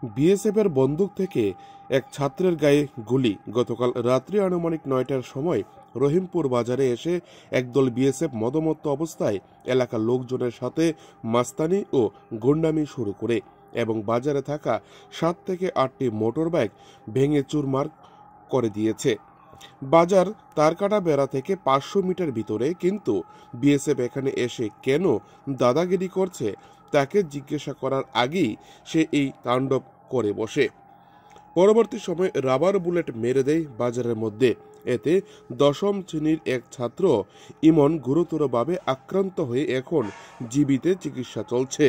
বিএসএফের বন্দুক থেকে এক ছাত্রের গায়ে গুলি। গতকাল রাত্রি আনুমানিক ৯টার সময় রহিমপুর বাজারে এসে একদল বিএসএফ মদমত্ত অবস্থায় এলাকার লোকজনের সাথে মাস্তানি ও গুন্ডামি শুরু করে এবং বাজারে থাকা ৭ থেকে ৮টি মোটরবাইক ভেঙে চুরমার করে দিয়েছে। বাজার তারকাটা বেড়া থেকে ৫০০ মিটার ভিতরে, কিন্তু বিএসএফ এখানে এসে কেন দাদাগিরি করছে তাকে জিজ্ঞাসা করার আগেই সে এই তাণ্ডব করে বসে। পরবর্তী সময় রাবার বুলেট মেরে দেয় বাজারের মধ্যে। এতে ১০ম শ্রেণীর এক ছাত্র ইমন গুরুতরভাবে আক্রান্ত হয়ে এখন জীবিতে চিকিৎসা চলছে।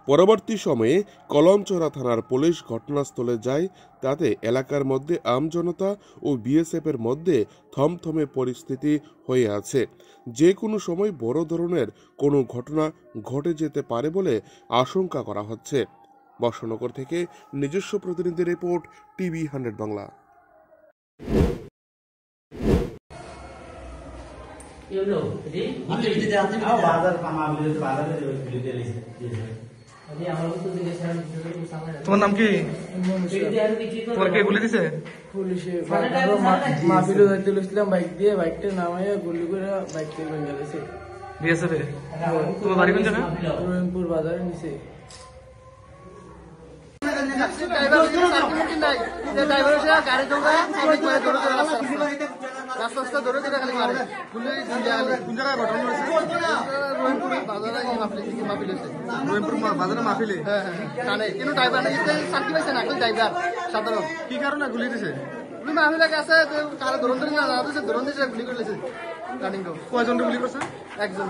পরবর্তী সময়ে কলমচড়া থানার পুলিশ ঘটনাস্থলে যায়। তাতে এলাকার মধ্যে আমজনতা ও বিএসএফের মধ্যে থমথমে পরিস্থিতি হয়ে আছে। যে কোনো সময় বড় ধরনের কোনো ঘটনা ঘটে যেতে পারে বলে আশঙ্কা করা হচ্ছে। বর্ষনগর থেকে নিজস্ব প্রতিনিধি রিপোর্ট, টিভি 100 বাংলা। তোমার নাম কি? তোমার কে গুলি দিছে? পুলিশে মাহফিলে যাইতে লইছিলাম বাইক দিয়ে, বাইকটা নামাইয়া গুলি করে বাইক থেকে ভেঙে গেছে। বিএসএফ এ? তোমার বাড়ি কোন জায়গা? রহিমপুর বাজারে নিচে। রাস্তা ধরে খালি মারে। কোন জায়গায় ঘটনা হয়েছে? রহিমপুর বাজারে মাহফিলে? হ্যাঁ, কিন্তু ড্রাইভার নেই, চাকরি পাইছে না, ড্রাইভার সাধারণ। কি কারণে গুলি দিছে? মাহফিলে গেছে, কারো ধরন ধরে না ধরন দিয়েছে, গুলি করে লেছে। কয়জন গুলি করছে? একজন।